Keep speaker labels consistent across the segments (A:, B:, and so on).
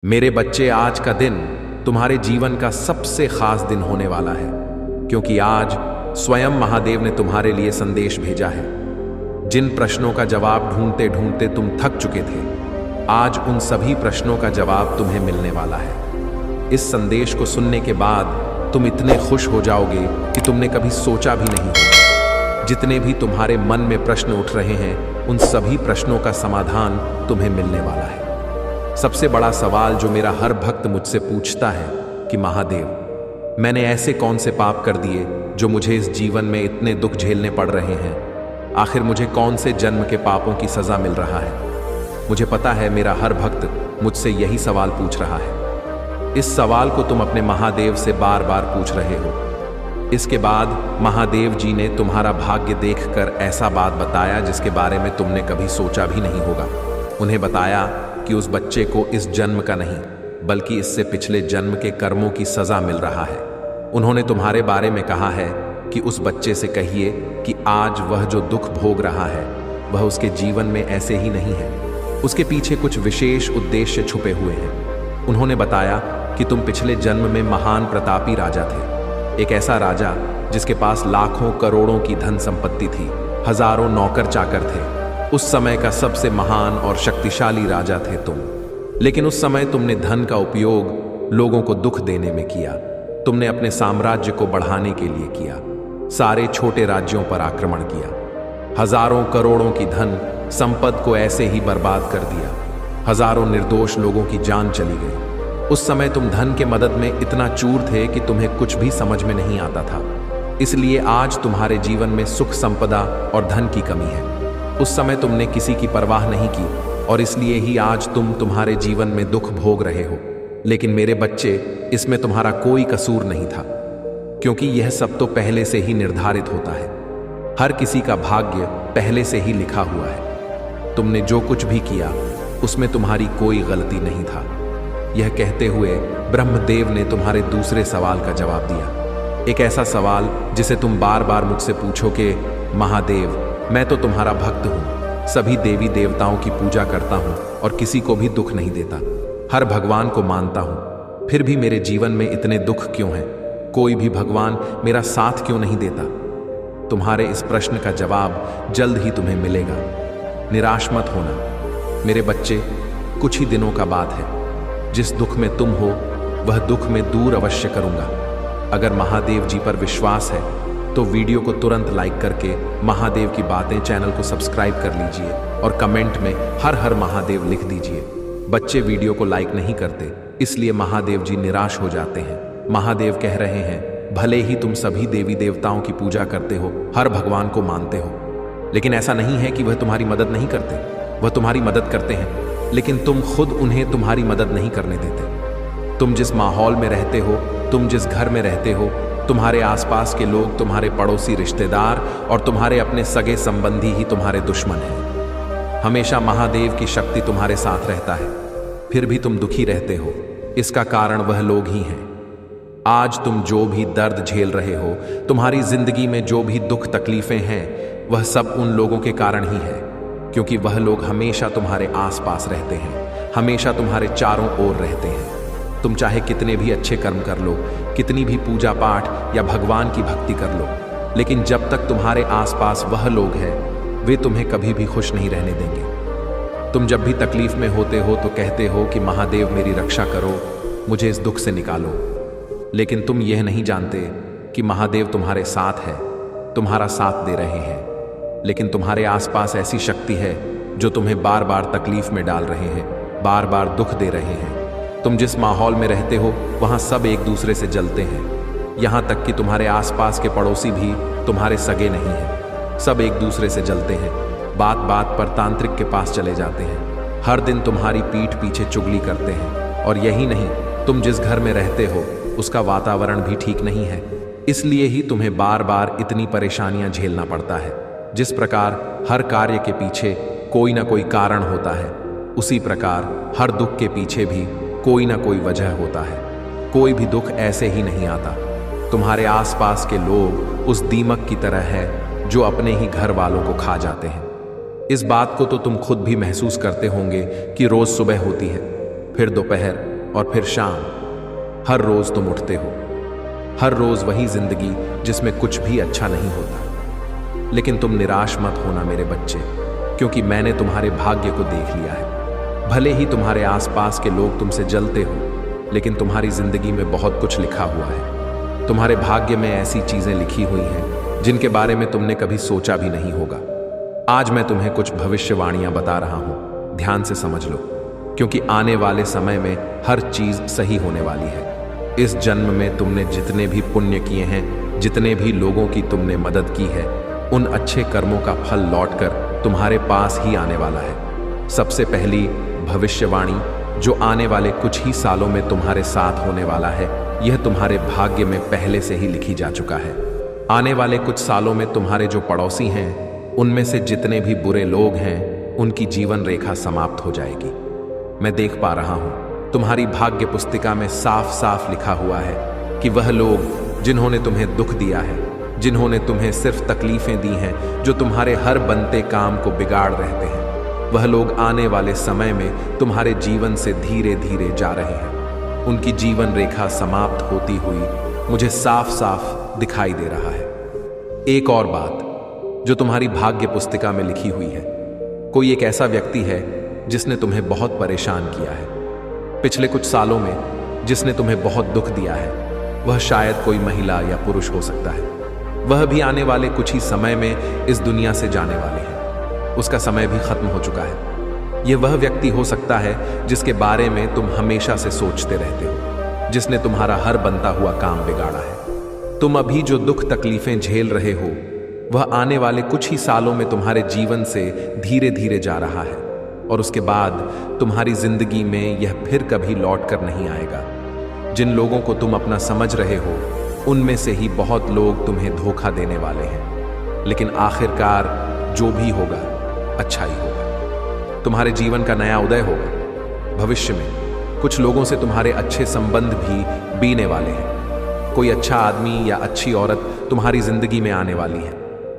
A: मेरे बच्चे, आज का दिन तुम्हारे जीवन का सबसे खास दिन होने वाला है, क्योंकि आज स्वयं महादेव ने तुम्हारे लिए संदेश भेजा है। जिन प्रश्नों का जवाब ढूंढते ढूंढते तुम थक चुके थे, आज उन सभी प्रश्नों का जवाब तुम्हें मिलने वाला है। इस संदेश को सुनने के बाद तुम इतने खुश हो जाओगे कि तुमने कभी सोचा भी नहीं होगा। जितने भी तुम्हारे मन में प्रश्न उठ रहे हैं, उन सभी प्रश्नों का समाधान तुम्हें मिलने वाला है। सबसे बड़ा सवाल जो मेरा हर भक्त मुझसे पूछता है कि महादेव, मैंने ऐसे कौन से पाप कर दिए जो मुझे इस जीवन में इतने दुख झेलने पड़ रहे हैं? आखिर मुझे कौन से जन्म के पापों की सजा मिल रहा है? मुझे पता है मेरा हर भक्त मुझसे यही सवाल पूछ रहा है। इस सवाल को तुम अपने महादेव से बार बार पूछ रहे हो। इसके बाद महादेव जी ने तुम्हारा भाग्य देखकर ऐसा बात बताया जिसके बारे में तुमने कभी सोचा भी नहीं होगा। उन्हें बताया कि उस बच्चे को इस जन्म का नहीं, बल्कि इससे पिछले जन्म के कर्मों की सजा मिल रहा है। उन्होंने तुम्हारे बारे में कहा है कि उस बच्चे से कहिए कि आज वह जो दुख भोग रहा है, वह उसके जीवन में ऐसे ही नहीं है। उसके पीछे कुछ विशेष उद्देश्य छुपे हुए हैं। उन्होंने बताया कि तुम पिछले जन्म में महान प्रतापी राजा थे, एक ऐसा राजा जिसके पास लाखों करोड़ों की धन संपत्ति थी, हजारों नौकर चाकर थे। उस समय का सबसे महान और शक्तिशाली राजा थे तुम। लेकिन उस समय तुमने धन का उपयोग लोगों को दुख देने में किया। तुमने अपने साम्राज्य को बढ़ाने के लिए किया, सारे छोटे राज्यों पर आक्रमण किया, हजारों करोड़ों की धन संपत्ति को ऐसे ही बर्बाद कर दिया। हजारों निर्दोष लोगों की जान चली गई। उस समय तुम धन के मदद में इतना चूर थे कि तुम्हें कुछ भी समझ में नहीं आता था। इसलिए आज तुम्हारे जीवन में सुख, संपदा और धन की कमी है। उस समय तुमने किसी की परवाह नहीं की और इसलिए ही आज तुम तुम्हारे जीवन में दुख भोग रहे हो। लेकिन मेरे बच्चे, इसमें तुम्हारा कोई कसूर नहीं था, क्योंकि यह सब तो पहले से ही निर्धारित होता है। हर किसी का भाग्य पहले से ही लिखा हुआ है। तुमने जो कुछ भी किया उसमें तुम्हारी कोई गलती नहीं था। यह कहते हुए ब्रह्मदेव ने तुम्हारे दूसरे सवाल का जवाब दिया, एक ऐसा सवाल जिसे तुम बार बार मुझसे पूछोगे। महादेव, मैं तो तुम्हारा भक्त हूँ, सभी देवी देवताओं की पूजा करता हूँ और किसी को भी दुख नहीं देता, हर भगवान को मानता हूँ, फिर भी मेरे जीवन में इतने दुख क्यों हैं? कोई भी भगवान मेरा साथ क्यों नहीं देता? तुम्हारे इस प्रश्न का जवाब जल्द ही तुम्हें मिलेगा। निराश मत होना मेरे बच्चे, कुछ ही दिनों का बात है। जिस दुख में तुम हो वह दुख मैं दूर अवश्य करूंगा। अगर महादेव जी पर विश्वास है तो वीडियो को तुरंत लाइक करके महादेव की बातें चैनल को सब्सक्राइब कर लीजिए और कमेंट में हर हर महादेव लिख दीजिए। बच्चे वीडियो को लाइक नहीं करते, इसलिए महादेव जी निराश हो जाते हैं। महादेव कह रहे हैं, भले ही तुम सभी देवी देवताओं की पूजा करते हो, हर भगवान को मानते हो, लेकिन ऐसा नहीं है कि वह तुम्हारी मदद नहीं करते। वह तुम्हारी मदद करते हैं, लेकिन तुम खुद उन्हें तुम्हारी मदद नहीं करने देते। तुम जिस माहौल में रहते हो, तुम जिस घर में रहते हो, तुम्हारे आसपास के लोग, तुम्हारे पड़ोसी रिश्तेदार और तुम्हारे अपने सगे संबंधी ही तुम्हारे दुश्मन हैं। हमेशा महादेव की शक्ति तुम्हारे साथ रहता है, फिर भी तुम दुखी रहते हो। इसका कारण वह लोग ही हैं। आज तुम जो भी दर्द झेल रहे हो, तुम्हारी जिंदगी में जो भी दुख तकलीफें हैं, वह सब उन लोगों के कारण ही है, क्योंकि वह लोग हमेशा तुम्हारे आसपास रहते हैं, हमेशा तुम्हारे चारों ओर रहते हैं। तुम चाहे कितने भी अच्छे कर्म कर लो, कितनी भी पूजा पाठ या भगवान की भक्ति कर लो, लेकिन जब तक तुम्हारे आसपास वह लोग हैं, वे तुम्हें कभी भी खुश नहीं रहने देंगे। तुम जब भी तकलीफ में होते हो तो कहते हो कि महादेव मेरी रक्षा करो, मुझे इस दुख से निकालो। लेकिन तुम यह नहीं जानते कि महादेव तुम्हारे साथ है, तुम्हारा साथ दे रहे हैं। लेकिन तुम्हारे आसपास ऐसी शक्ति है जो तुम्हें बार बार तकलीफ में डाल रहे हैं, बार बार दुख दे रहे हैं। तुम जिस माहौल में रहते हो वहां सब एक दूसरे से जलते हैं। यहां तक कि तुम्हारे आसपास के पड़ोसी भी तुम्हारे सगे नहीं हैं, सब एक दूसरे से जलते हैं। बात बात पर तांत्रिक के पास चले जाते हैं, हर दिन तुम्हारी पीठ पीछे चुगली करते हैं। और यही नहीं, तुम जिस घर में रहते हो उसका वातावरण भी ठीक नहीं है, इसलिए ही तुम्हें बार बार इतनी परेशानियां झेलना पड़ता है। जिस प्रकार हर कार्य के पीछे कोई ना कोई कारण होता है, उसी प्रकार हर दुख के पीछे भी कोई ना कोई वजह होता है। कोई भी दुख ऐसे ही नहीं आता। तुम्हारे आसपास के लोग उस दीमक की तरह है जो अपने ही घर वालों को खा जाते हैं। इस बात को तो तुम खुद भी महसूस करते होंगे कि रोज सुबह होती है, फिर दोपहर, और फिर शाम। हर रोज तुम उठते हो, हर रोज वही जिंदगी जिसमें कुछ भी अच्छा नहीं होता। लेकिन तुम निराश मत होना मेरे बच्चे, क्योंकि मैंने तुम्हारे भाग्य को देख लिया है। भले ही तुम्हारे आसपास के लोग तुमसे जलते हो, लेकिन तुम्हारी जिंदगी में बहुत कुछ लिखा हुआ है। तुम्हारे भाग्य में ऐसी चीजें लिखी हुई हैं जिनके बारे में तुमने कभी सोचा भी नहीं होगा। आज मैं तुम्हें कुछ भविष्यवाणियां बता रहा हूं, ध्यान से समझ लो, क्योंकि आने वाले समय में हर चीज सही होने वाली है। इस जन्म में तुमने जितने भी पुण्य किए हैं, जितने भी लोगों की तुमने मदद की है, उन अच्छे कर्मों का फल लौटकर तुम्हारे पास ही आने वाला है। सबसे पहली भविष्यवाणी जो आने वाले कुछ ही सालों में तुम्हारे साथ होने वाला है, यह तुम्हारे भाग्य में पहले से ही लिखी जा चुका है। आने वाले कुछ सालों में तुम्हारे जो पड़ोसी हैं, उनमें से जितने भी बुरे लोग हैं, उनकी जीवन रेखा समाप्त हो जाएगी। मैं देख पा रहा हूं, तुम्हारी भाग्य पुस्तिका में साफ साफ लिखा हुआ है कि वह लोग जिन्होंने तुम्हें दुख दिया है, जिन्होंने तुम्हें सिर्फ तकलीफें दी हैं, जो तुम्हारे हर बनते काम को बिगाड़ रहते हैं, वह लोग आने वाले समय में तुम्हारे जीवन से धीरे धीरे जा रहे हैं। उनकी जीवन रेखा समाप्त होती हुई मुझे साफ साफ दिखाई दे रहा है। एक और बात जो तुम्हारी भाग्य पुस्तिका में लिखी हुई है, कोई एक ऐसा व्यक्ति है जिसने तुम्हें बहुत परेशान किया है। पिछले कुछ सालों में जिसने तुम्हें बहुत दुख दिया है, वह शायद कोई महिला या पुरुष हो सकता है। वह भी आने वाले कुछ ही समय में इस दुनिया से जाने वाले हैं। उसका समय भी खत्म हो चुका है। यह वह व्यक्ति हो सकता है जिसके बारे में तुम हमेशा से सोचते रहते हो, जिसने तुम्हारा हर बनता हुआ काम बिगाड़ा है। तुम अभी जो दुख तकलीफें झेल रहे हो, वह आने वाले कुछ ही सालों में तुम्हारे जीवन से धीरे धीरे जा रहा है, और उसके बाद तुम्हारी जिंदगी में यह फिर कभी लौट कर नहीं आएगा। जिन लोगों को तुम अपना समझ रहे हो, उनमें से ही बहुत लोग तुम्हें धोखा देने वाले हैं। लेकिन आखिरकार जो भी होगा अच्छा ही होगा। तुम्हारे जीवन का नया उदय होगा। भविष्य में कुछ लोगों से तुम्हारे अच्छे संबंध भी बीने वाले हैं। कोई अच्छा आदमी या अच्छी औरत तुम्हारी जिंदगी में आने वाली है।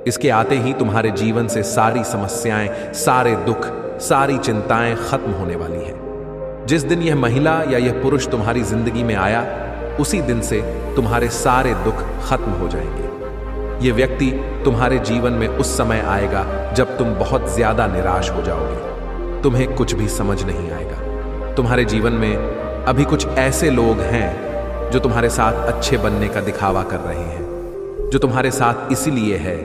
A: इसके आते ही तुम्हारे जीवन से सारी समस्याएं, सारे दुख, सारी चिंताएं खत्म होने वाली हैं। जिस दिन यह महिला या यह पुरुष तुम्हारी जिंदगी में आया, उसी दिन से तुम्हारे सारे दुख खत्म हो जाएंगे। यह व्यक्ति तुम्हारे जीवन में उस समय आएगा जब तुम बहुत ज्यादा निराश हो जाओगे। तुम्हें कुछ भी समझ नहीं आएगा। तुम्हारे जीवन में अभी कुछ ऐसे लोग हैं जो तुम्हारे साथ अच्छे बनने का दिखावा कर रहे हैं, जो तुम्हारे साथ इसीलिए है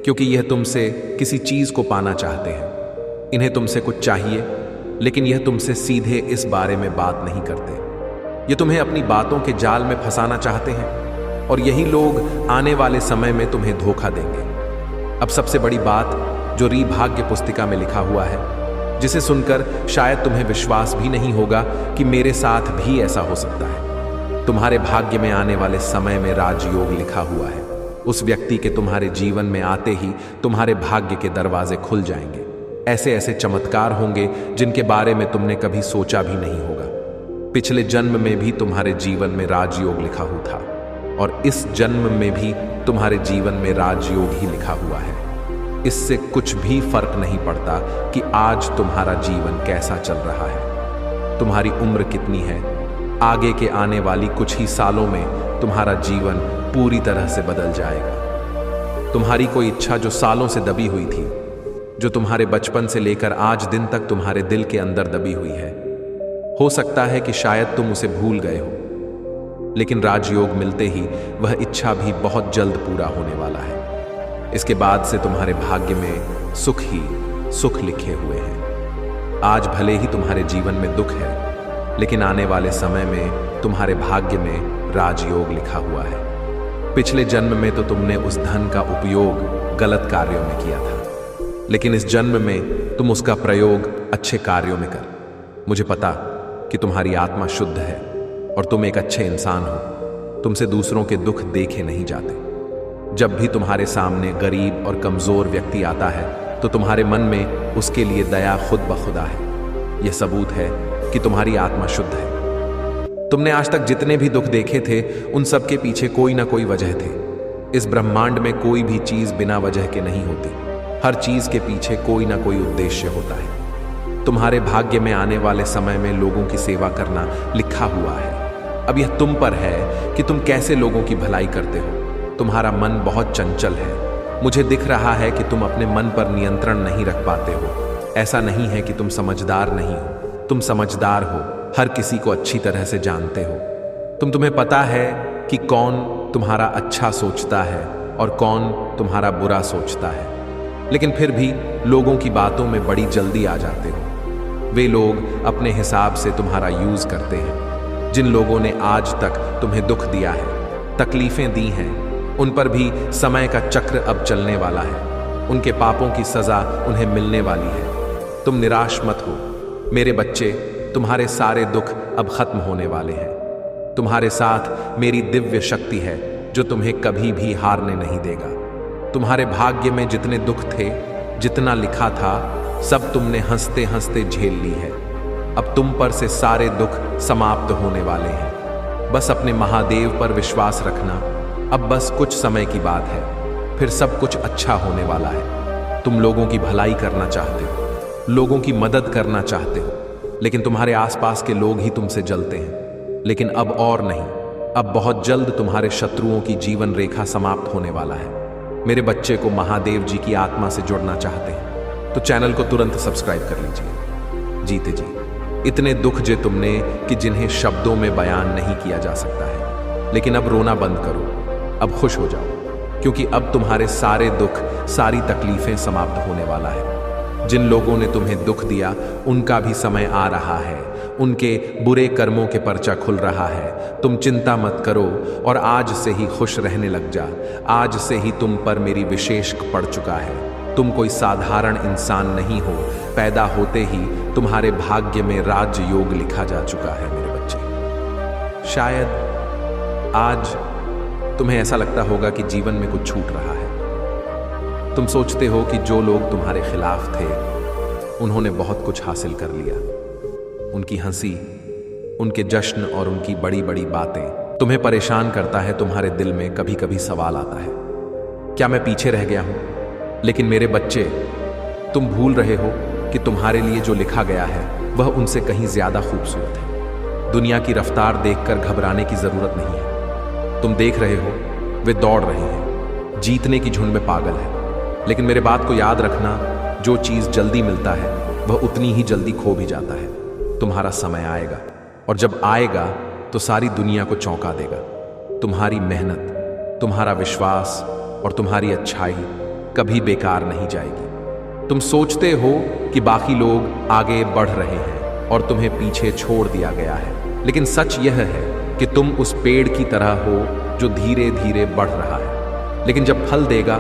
A: क्योंकि यह तुमसे किसी चीज को पाना चाहते हैं। इन्हें तुमसे कुछ चाहिए, लेकिन यह तुमसे सीधे इस बारे में बात नहीं करते। ये तुम्हें अपनी बातों के जाल में फंसाना चाहते हैं, और यही लोग आने वाले समय में तुम्हें धोखा देंगे। अब सबसे बड़ी बात जो री भाग्य पुस्तिका में लिखा हुआ है, जिसे सुनकर शायद तुम्हें विश्वास भी नहीं होगा कि मेरे साथ भी ऐसा हो सकता है। तुम्हारे भाग्य में आने वाले समय में राजयोग लिखा हुआ है। उस व्यक्ति के तुम्हारे जीवन में आते ही तुम्हारे भाग्य के दरवाजे खुल जाएंगे। ऐसे ऐसे चमत्कार होंगे जिनके बारे में तुमने कभी सोचा भी नहीं होगा। पिछले जन्म में भी तुम्हारे जीवन में राजयोग लिखा हुआ था, और इस जन्म में भी तुम्हारे जीवन में राजयोग ही लिखा हुआ है। इससे कुछ भी फर्क नहीं पड़ता कि आज तुम्हारा जीवन कैसा चल रहा है, तुम्हारी उम्र कितनी है। आगे के आने वाली कुछ ही सालों में तुम्हारा जीवन पूरी तरह से बदल जाएगा। तुम्हारी कोई इच्छा जो सालों से दबी हुई थी, जो तुम्हारे बचपन से लेकर आज दिन तक तुम्हारे दिल के अंदर दबी हुई है, हो सकता है कि शायद तुम उसे भूल गए हो, लेकिन राजयोग मिलते ही वह इच्छा भी बहुत जल्द पूरा होने वाला है। इसके बाद से तुम्हारे भाग्य में सुख ही सुख लिखे हुए हैं। आज भले ही तुम्हारे जीवन में दुख है, लेकिन आने वाले समय में तुम्हारे भाग्य में राजयोग लिखा हुआ है। पिछले जन्म में तो तुमने उस धन का उपयोग गलत कार्यों में किया था, लेकिन इस जन्म में तुम उसका प्रयोग अच्छे कार्यों में कर। मुझे पता कि तुम्हारी आत्मा शुद्ध है और तुम एक अच्छे इंसान हो। तुमसे दूसरों के दुख देखे नहीं जाते। जब भी तुम्हारे सामने गरीब और कमजोर व्यक्ति आता है तो तुम्हारे मन में उसके लिए दया खुद ब खुदा है। यह सबूत है कि तुम्हारी आत्मा शुद्ध है। तुमने आज तक जितने भी दुख देखे थे, उन सब के पीछे कोई ना कोई वजह थे। इस ब्रह्मांड में कोई भी चीज बिना वजह के नहीं होती। हर चीज के पीछे कोई ना कोई उद्देश्य होता है। तुम्हारे भाग्य में आने वाले समय में लोगों की सेवा करना लिखा हुआ है। अब यह तुम पर है कि तुम कैसे लोगों की भलाई करते हो। तुम्हारा मन बहुत चंचल है। मुझे दिख रहा है कि तुम अपने मन पर नियंत्रण नहीं रख पाते हो। ऐसा नहीं है कि तुम समझदार नहीं हो, तुम समझदार हो, हर किसी को अच्छी तरह से जानते हो। तुम्हें पता है कि कौन तुम्हारा अच्छा सोचता है और कौन तुम्हारा बुरा सोचता है, लेकिन फिर भी लोगों की बातों में बड़ी जल्दी आ जाते हो। वे लोग अपने हिसाब से तुम्हारा यूज करते हैं। जिन लोगों ने आज तक तुम्हें दुख दिया है, तकलीफें दी हैं, उन पर भी समय का चक्र अब चलने वाला है। उनके पापों की सजा उन्हें मिलने वाली है। तुम निराश मत हो मेरे बच्चे, तुम्हारे सारे दुख अब खत्म होने वाले हैं। तुम्हारे साथ मेरी दिव्य शक्ति है जो तुम्हें कभी भी हारने नहीं देगा। तुम्हारे भाग्य में जितने दुख थे, जितना लिखा था, सब तुमने हंसते हंसते झेल ली है। अब तुम पर से सारे दुख समाप्त होने वाले हैं। बस अपने महादेव पर विश्वास रखना। अब बस कुछ समय की बात है, फिर सब कुछ अच्छा होने वाला है। तुम लोगों की भलाई करना चाहते हो, लोगों की मदद करना चाहते हो, लेकिन तुम्हारे आसपास के लोग ही तुमसे जलते हैं। लेकिन अब और नहीं, अब बहुत जल्द तुम्हारे शत्रुओं की जीवन रेखा समाप्त होने वाला है। मेरे बच्चे को महादेव जी की आत्मा से जुड़ना चाहते हैं तो चैनल को तुरंत सब्सक्राइब कर लीजिए। जीते जी इतने दुख जे तुमने कि जिन्हें शब्दों में बयान नहीं किया जा सकता है। लेकिन अब रोना बंद करो, अब खुश हो जाओ, क्योंकि अब तुम्हारे सारे दुख, सारी तकलीफें समाप्त होने वाला है। जिन लोगों ने तुम्हें दुख दिया, उनका भी समय आ रहा है। उनके बुरे कर्मों के पर्चा खुल रहा है। तुम चिंता मत करो और आज से ही खुश रहने लग जा। आज से ही तुम पर मेरी विशेष पड़ चुका है। तुम कोई साधारण इंसान नहीं हो। पैदा होते ही तुम्हारे भाग्य में राजयोग लिखा जा चुका है मेरे बच्चे। शायद आज तुम्हें ऐसा लगता होगा कि जीवन में कुछ छूट रहा है। तुम सोचते हो कि जो लोग तुम्हारे खिलाफ थे, उन्होंने बहुत कुछ हासिल कर लिया। उनकी हंसी, उनके जश्न और उनकी बड़ी बड़ी बातें तुम्हें परेशान करता है। तुम्हारे दिल में कभी कभी सवाल आता है, क्या मैं पीछे रह गया हूं? लेकिन मेरे बच्चे, तुम भूल रहे हो कि तुम्हारे लिए जो लिखा गया है वह उनसे कहीं ज्यादा खूबसूरत है। दुनिया की रफ्तार देखकर घबराने की जरूरत नहीं है। तुम देख रहे हो वे दौड़ रहे हैं, जीतने की झुंड में पागल है। लेकिन मेरे बात को याद रखना, जो चीज जल्दी मिलता है वह उतनी ही जल्दी खो भी जाता है। तुम्हारा समय आएगा और जब आएगा तो सारी दुनिया को चौंका देगा। तुम्हारी मेहनत, तुम्हारा विश्वास और तुम्हारी अच्छाई कभी बेकार नहीं जाएगी। तुम सोचते हो कि बाकी लोग आगे बढ़ रहे हैं और तुम्हें पीछे छोड़ दिया गया है, लेकिन सच यह है कि तुम उस पेड़ की तरह हो जो धीरे धीरे बढ़ रहा है, लेकिन जब फल देगा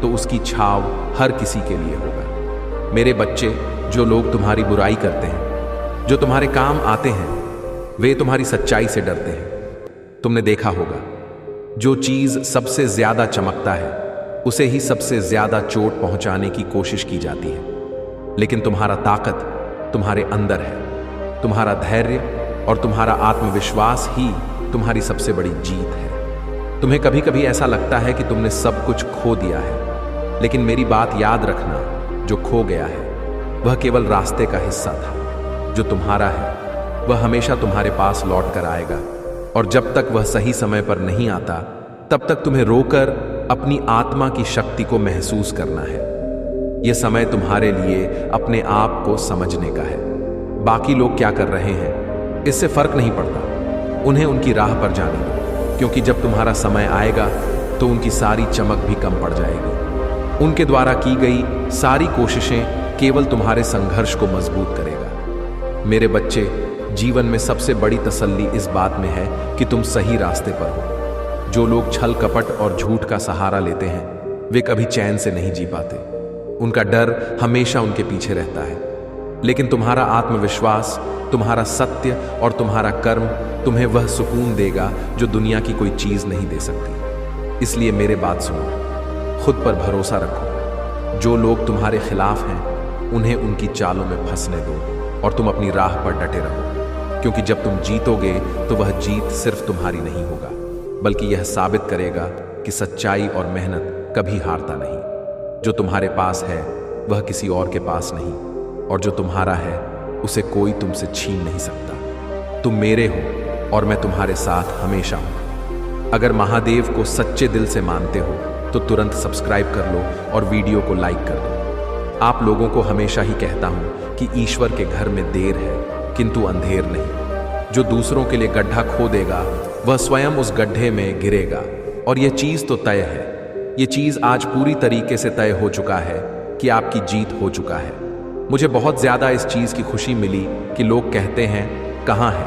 A: तो उसकी छाव हर किसी के लिए होगा। मेरे बच्चे, जो लोग तुम्हारी बुराई करते हैं, जो तुम्हारे काम आते हैं, वे तुम्हारी सच्चाई से डरते हैं। तुमने देखा होगा, जो चीज सबसे ज्यादा चमकता है उसे ही सबसे ज्यादा चोट पहुंचाने की कोशिश की जाती है। लेकिन तुम्हारा ताकत तुम्हारे अंदर है। तुम्हारा धैर्य और तुम्हारा आत्मविश्वास ही तुम्हारी सबसे बड़ी जीत है। तुम्हें कभी कभी ऐसा लगता है कि तुमने सब कुछ खो दिया है, लेकिन मेरी बात याद रखना, जो खो गया है वह केवल रास्ते का हिस्सा था। जो तुम्हारा है वह हमेशा तुम्हारे पास लौट कर आएगा, और जब तक वह सही समय पर नहीं आता, तब तक तुम्हें रोकर अपनी आत्मा की शक्ति को महसूस करना है। यह समय तुम्हारे लिए अपने आप को समझने का है। बाकी लोग क्या कर रहे हैं इससे फर्क नहीं पड़ता, उन्हें उनकी राह पर जाने दो, क्योंकि जब तुम्हारा समय आएगा तो उनकी सारी चमक भी कम पड़ जाएगी। उनके द्वारा की गई सारी कोशिशें केवल तुम्हारे संघर्ष को मजबूत करेगा। मेरे बच्चे, जीवन में सबसे बड़ी तसल्ली इस बात में है कि तुम सही रास्ते पर हो। जो लोग छल कपट और झूठ का सहारा लेते हैं, वे कभी चैन से नहीं जी पाते। उनका डर हमेशा उनके पीछे रहता है। लेकिन तुम्हारा आत्मविश्वास, तुम्हारा सत्य और तुम्हारा कर्म तुम्हें वह सुकून देगा जो दुनिया की कोई चीज नहीं दे सकती। इसलिए मेरे बात सुनो, खुद पर भरोसा रखो। जो लोग तुम्हारे खिलाफ हैं, उन्हें उनकी चालों में फंसने दो और तुम अपनी राह पर डटे रहो, क्योंकि जब तुम जीतोगे तो वह जीत सिर्फ तुम्हारी नहीं होगा, बल्कि यह साबित करेगा कि सच्चाई और मेहनत कभी हारता नहीं। जो तुम्हारे पास है वह किसी और के पास नहीं, और जो तुम्हारा है उसे कोई तुमसे छीन नहीं सकता। तुम मेरे हो और मैं तुम्हारे साथ हमेशा हूं। अगर महादेव को सच्चे दिल से मानते हो तो तुरंत सब्सक्राइब कर लो और वीडियो को लाइक कर दो। आप लोगों को हमेशा ही कहता हूं कि ईश्वर के घर में देर है किंतु अंधेर नहीं। जो दूसरों के लिए गड्ढा खोदेगा वह स्वयं उस गड्ढे में गिरेगा। और यह चीज तो तय है, यह चीज आज पूरी तरीके से तय हो चुका है कि आपकी जीत हो चुका है। मुझे बहुत ज्यादा इस चीज की खुशी मिली कि लोग कहते हैं कहां है,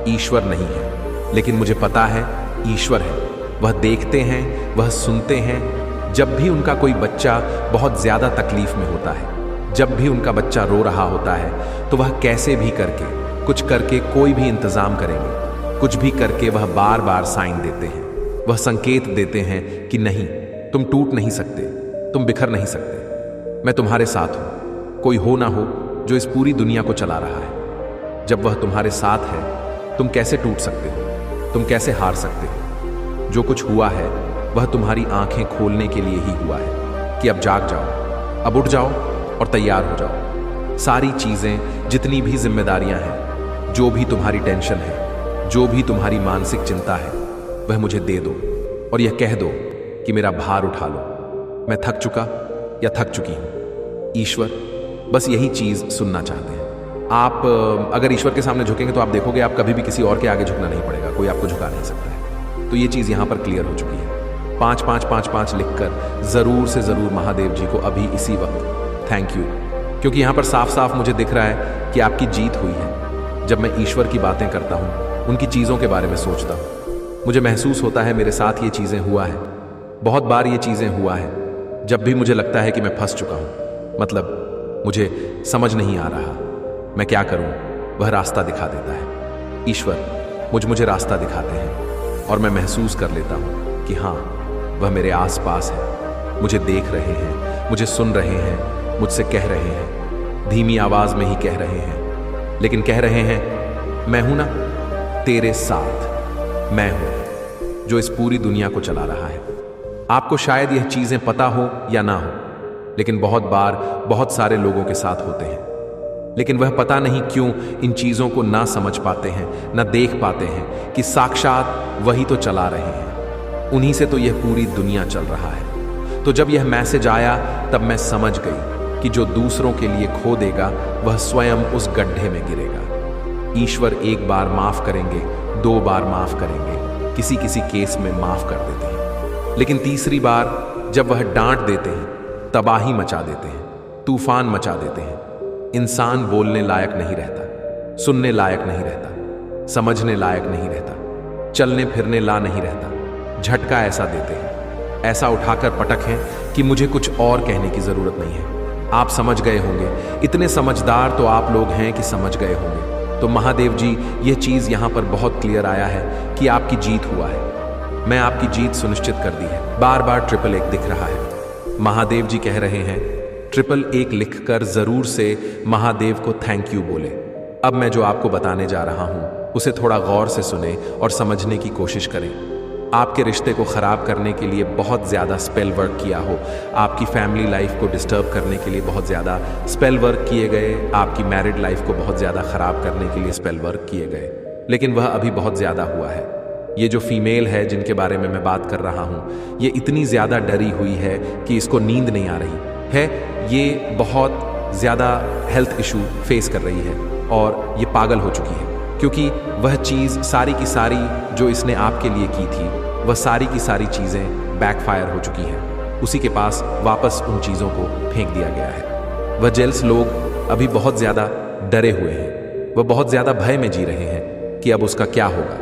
A: ईश्वर नहीं है। लेकिन मुझे पता है ईश्वर है। वह देखते हैं, वह सुनते हैं। जब भी उनका कोई बच्चा बहुत ज्यादा तकलीफ में होता है, जब भी उनका बच्चा रो रहा होता है, तो वह कैसे भी करके, कुछ करके, कोई भी इंतजाम करेंगे। कुछ भी करके वह बार बार साइन देते हैं। वह संकेत देते हैं कि नहीं, तुम टूट नहीं सकते, तुम बिखर नहीं सकते। मैं तुम्हारे साथ हूं। कोई हो ना हो जो इस पूरी दुनिया को चला रहा है। जब वह तुम्हारे साथ है, तुम कैसे टूट सकते हो, तुम कैसे हार सकते हो। जो कुछ हुआ है वह तुम्हारी आंखें खोलने के लिए ही हुआ है कि अब जाग जाओ, अब उठ जाओ और तैयार हो जाओ। सारी चीजें, जितनी भी जिम्मेदारियां हैं, जो भी तुम्हारी टेंशन है, जो भी तुम्हारी मानसिक चिंता है, वह मुझे दे दो और यह कह दो कि मेरा भार उठा लो। मैं थक चुका या थक चुकी हूं। ईश्वर बस यही चीज सुनना चाहते हैं। आप अगर ईश्वर के सामने झुकेंगे तो आप देखोगे आप कभी भी किसी और के आगे झुकना नहीं पड़ेगा, कोई आपको झुका नहीं सकता है। तो ये चीज यहां पर क्लियर हो चुकी है। 5-5-5-5 लिखकर जरूर से जरूर महादेव जी को अभी इसी वक्त थैंक यू, क्योंकि यहां पर साफ साफ मुझे दिख रहा है कि आपकी जीत हुई है। जब मैं ईश्वर की बातें करता हूं, उनकी चीजों के बारे में सोचता हूं, मुझे महसूस होता है मेरे साथ ये चीजें हुआ है। बहुत बार ये चीजें हुआ है जब भी मुझे लगता है कि मैं फंस चुका हूं, मतलब मुझे समझ नहीं आ रहा मैं क्या करूं, वह रास्ता दिखा देता है। ईश्वर मुझे रास्ता दिखाते हैं और मैं महसूस कर लेता हूं कि हाँ, वह मेरे आसपास है, मुझे देख रहे हैं, मुझे सुन रहे हैं, मुझसे कह रहे हैं, धीमी आवाज में ही कह रहे हैं, लेकिन कह रहे हैं मैं हूं ना तेरे साथ, मैं हूं जो इस पूरी दुनिया को चला रहा है। आपको शायद यह चीजें पता हो या ना हो, लेकिन बहुत बार बहुत सारे लोगों के साथ होते हैं। लेकिन वह पता नहीं क्यों इन चीजों को ना समझ पाते हैं, ना देख पाते हैं कि साक्षात वही तो चला रहे हैं, उन्हीं से तो यह पूरी दुनिया चल रहा है। तो जब यह मैसेज आया तब मैं समझ गई कि जो दूसरों के लिए खो देगा वह स्वयं उस गड्ढे में गिरेगा। ईश्वर एक बार माफ करेंगे, 2 बार माफ करेंगे, किसी किसी केस में माफ कर देते हैं, लेकिन तीसरी बार जब वह डांट देते हैं, तबाही मचा देते हैं, तूफान मचा देते हैं, इंसान बोलने लायक नहीं रहता, सुनने लायक नहीं रहता, समझने लायक नहीं रहता, चलने फिरने ला नहीं रहता। झटका ऐसा देते हैं, ऐसा उठाकर पटक हैं कि मुझे कुछ और कहने की जरूरत नहीं है। आप समझ गए होंगे, इतने समझदार तो आप लोग हैं कि समझ गए होंगे। तो महादेव जी यह चीज यहां पर बहुत क्लियर आया है कि आपकी जीत हुआ है। मैं आपकी जीत सुनिश्चित कर दी है। बार बार 111 दिख रहा है। महादेव जी कह रहे हैं 111 लिखकर जरूर से महादेव को थैंक यू बोले। अब मैं जो आपको बताने जा रहा हूं उसे थोड़ा गौर से सुने और समझने की कोशिश करें। आपके रिश्ते को खराब करने के लिए बहुत ज्यादा स्पेल वर्क किया हो, आपकी फैमिली लाइफ को डिस्टर्ब करने के लिए बहुत ज्यादा स्पेल वर्क किए गए, आपकी मैरिड लाइफ को बहुत ज्यादा खराब करने के लिए स्पेल वर्क किए गए, लेकिन वह अभी बहुत ज्यादा हुआ है। ये जो फीमेल है जिनके बारे में मैं बात कर रहा हूं, ये इतनी ज्यादा डरी हुई है कि इसको नींद नहीं आ रही है। ये बहुत ज़्यादा हेल्थ इशू फेस कर रही है और ये पागल हो चुकी है, क्योंकि वह चीज़ सारी की सारी जो इसने आपके लिए की थी, वह सारी की सारी चीज़ें बैकफायर हो चुकी हैं। उसी के पास वापस उन चीज़ों को फेंक दिया गया है। वह जेल्स लोग अभी बहुत ज़्यादा डरे हुए हैं, वह बहुत ज़्यादा भय में जी रहे हैं कि अब उसका क्या होगा।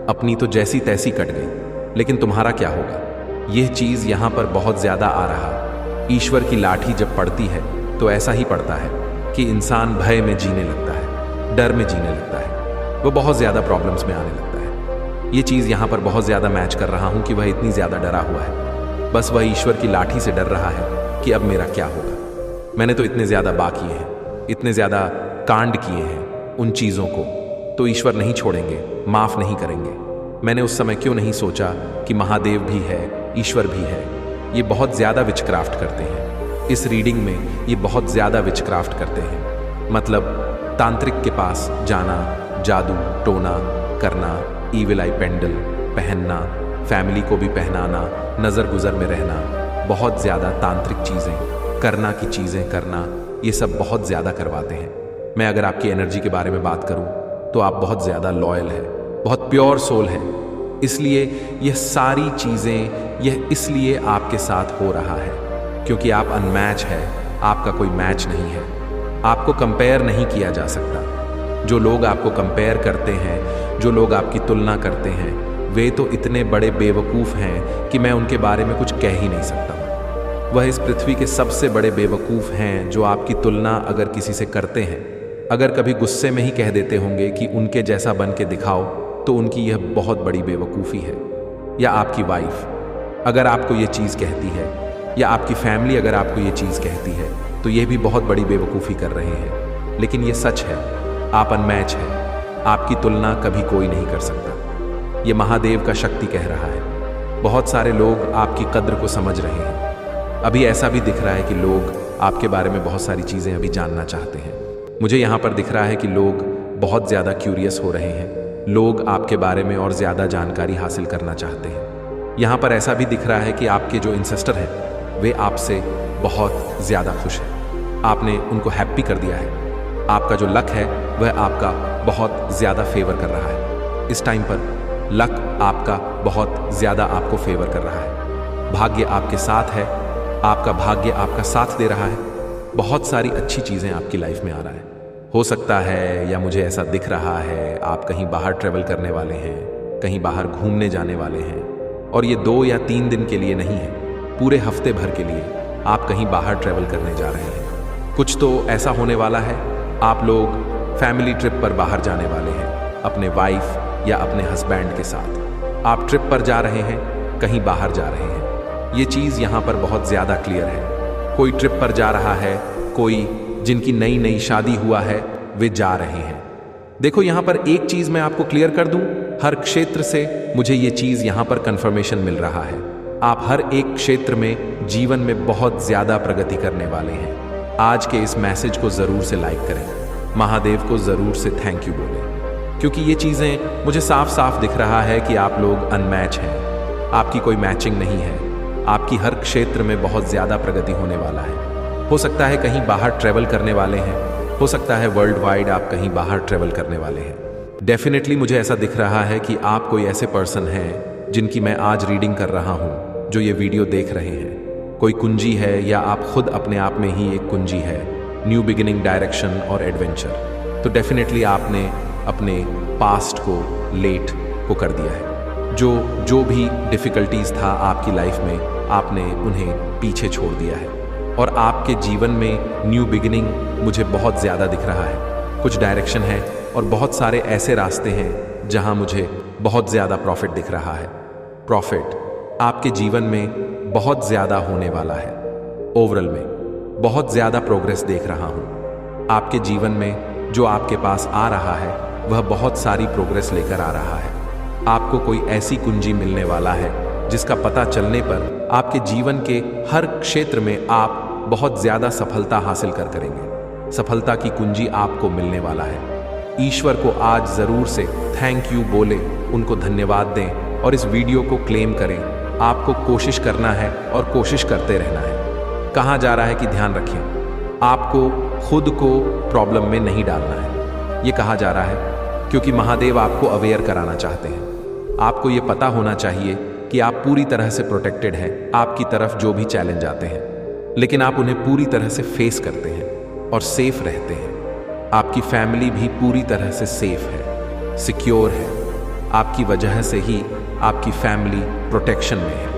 A: अपनी तो जैसी तैसी कट गई, लेकिन तुम्हारा क्या होगा। यह चीज़ यहाँ पर बहुत ज़्यादा आ रहा। ईश्वर की लाठी जब पड़ती है तो ऐसा ही पड़ता है कि इंसान भय में जीने लगता है, डर में जीने लगता है, वो बहुत ज़्यादा प्रॉब्लम्स में आने लगता है। ये चीज़ यहाँ पर बहुत ज़्यादा मैच कर रहा हूँ कि वह इतनी ज़्यादा डरा हुआ है, बस वह ईश्वर की लाठी से डर रहा है कि अब मेरा क्या होगा। मैंने तो इतने ज़्यादा बा किए हैं, इतने ज़्यादा कांड किए हैं उन चीज़ों को, तो ईश्वर नहीं छोड़ेंगे, माफ़ नहीं करेंगे। मैंने उस समय क्यों नहीं सोचा कि महादेव भी है, ईश्वर भी है। ये बहुत ज़्यादा विचक्राफ्ट करते हैं। इस रीडिंग में ये बहुत ज़्यादा विचक्राफ्ट करते हैं। मतलब तांत्रिक के पास जाना, जादू टोना करना, ईविल आई पेंडल पहनना, फैमिली को भी पहनाना, नज़र गुज़र में रहना, बहुत ज़्यादा तांत्रिक चीज़ें करना की चीज़ें करना, ये सब बहुत ज़्यादा करवाते हैं। मैं अगर आपकी एनर्जी के बारे में बात करूं तो आप बहुत ज़्यादा लॉयल है, बहुत प्योर सोल है, इसलिए यह सारी चीज़ें यह इसलिए आपके साथ हो रहा है क्योंकि आप अनमैच है, आपका कोई मैच नहीं है, आपको कंपेयर नहीं किया जा सकता। जो लोग आपको कंपेयर करते हैं, जो लोग आपकी तुलना करते हैं, वे तो इतने बड़े बेवकूफ़ हैं कि मैं उनके बारे में कुछ कह ही नहीं सकता। वह इस पृथ्वी के सबसे बड़े बेवकूफ़ हैं जो आपकी तुलना अगर किसी से करते हैं, अगर कभी गुस्से में ही कह देते होंगे कि उनके जैसा बन के दिखाओ, तो उनकी यह बहुत बड़ी बेवकूफ़ी है। या आपकी वाइफ अगर आपको ये चीज़ कहती है, या आपकी फैमिली अगर आपको ये चीज़ कहती है, तो ये भी बहुत बड़ी बेवकूफ़ी कर रहे हैं। लेकिन ये सच है, आप अनमैच है, आपकी तुलना कभी कोई नहीं कर सकता। ये महादेव का शक्ति कह रहा है। बहुत सारे लोग आपकी कद्र को समझ रहे हैं। अभी ऐसा भी दिख रहा है कि लोग आपके बारे में बहुत सारी चीज़ें अभी जानना चाहते हैं। मुझे यहाँ पर दिख रहा है कि लोग बहुत ज़्यादा क्यूरियस हो रहे हैं, लोग आपके बारे में और ज़्यादा जानकारी हासिल करना चाहते हैं। यहाँ पर ऐसा भी दिख रहा है कि आपके जो इंसेस्टर हैं वे आपसे बहुत ज़्यादा खुश हैं, आपने उनको हैप्पी कर दिया है। आपका जो लक है वह आपका बहुत ज़्यादा फेवर कर रहा है। इस टाइम पर लक आपका बहुत ज़्यादा आपको फेवर कर रहा है। भाग्य आपके साथ है, आपका भाग्य आपका साथ दे रहा है। बहुत सारी अच्छी चीज़ें आपकी लाइफ में आ रहा है। हो सकता है, या मुझे ऐसा दिख रहा है, आप कहीं बाहर ट्रेवल करने वाले हैं, कहीं बाहर घूमने जाने वाले हैं, और ये 2 या 3 दिन के लिए नहीं है, पूरे हफ्ते भर के लिए आप कहीं बाहर ट्रेवल करने जा रहे हैं। कुछ तो ऐसा होने वाला है, आप लोग फैमिली ट्रिप पर बाहर जाने वाले हैं अपने वाइफ या अपने हस्बैंड के साथ। आप ट्रिप पर जा रहे हैं, कहीं बाहर जा रहे हैं। ये चीज़ यहाँ पर बहुत ज़्यादा क्लियर है। कोई ट्रिप पर जा रहा है, कोई जिनकी नई नई शादी हुआ है वे जा रहे हैं। देखो यहाँ पर एक चीज़ मैं आपको क्लियर कर दूँ, हर क्षेत्र से मुझे ये चीज़ यहाँ पर कंफर्मेशन मिल रहा है। आप हर एक क्षेत्र में जीवन में बहुत ज़्यादा प्रगति करने वाले हैं। आज के इस मैसेज को ज़रूर से लाइक करें, महादेव को ज़रूर से थैंक यू बोलें, क्योंकि ये चीज़ें मुझे साफ साफ दिख रहा है कि आप लोग अनमैच हैं, आपकी कोई मैचिंग नहीं है। आपकी हर क्षेत्र में बहुत ज़्यादा प्रगति होने वाला है। हो सकता है कहीं बाहर ट्रैवल करने वाले हैं, हो सकता है वर्ल्ड वाइड आप कहीं बाहर ट्रैवल करने वाले हैं। डेफिनेटली मुझे ऐसा दिख रहा है कि आप कोई ऐसे पर्सन हैं जिनकी मैं आज रीडिंग कर रहा हूँ, जो ये वीडियो देख रहे हैं। कोई कुंजी है या आप खुद अपने आप में ही एक कुंजी है, न्यू बिगिनिंग, डायरेक्शन और एडवेंचर। तो डेफिनेटली आपने अपने पास्ट को लेट को कर दिया है। जो भी डिफ़िकल्टीज़ था आपकी लाइफ में, आपने उन्हें पीछे छोड़ दिया है और आपके जीवन में न्यू बिगिनिंग मुझे बहुत ज़्यादा दिख रहा है। कुछ डायरेक्शन है और बहुत सारे ऐसे रास्ते हैं जहां मुझे बहुत ज़्यादा प्रॉफिट दिख रहा है। प्रॉफिट आपके जीवन में बहुत ज़्यादा होने वाला है। ओवरऑल में बहुत ज़्यादा प्रोग्रेस देख रहा हूँ। आपके जीवन में जो आपके पास आ रहा है वह बहुत सारी प्रोग्रेस लेकर आ रहा है। आपको कोई ऐसी कुंजी मिलने वाला है जिसका पता चलने पर आपके जीवन के हर क्षेत्र में आप बहुत ज़्यादा सफलता हासिल करेंगे। सफलता की कुंजी आपको मिलने वाला है। ईश्वर को आज ज़रूर से थैंक यू बोले, उनको धन्यवाद दें और इस वीडियो को क्लेम करें। आपको कोशिश करना है और कोशिश करते रहना है। कहा जा रहा है कि ध्यान रखें, आपको खुद को प्रॉब्लम में नहीं डालना है। ये कहा जा रहा है क्योंकि महादेव आपको अवेयर कराना चाहते हैं। आपको ये पता होना चाहिए कि आप पूरी तरह से प्रोटेक्टेड हैं। आपकी तरफ जो भी चैलेंज आते हैं, लेकिन आप उन्हें पूरी तरह से फेस करते हैं और सेफ रहते हैं। आपकी फैमिली भी पूरी तरह से सेफ है, सिक्योर है। आपकी वजह से ही आपकी फैमिली प्रोटेक्शन में है।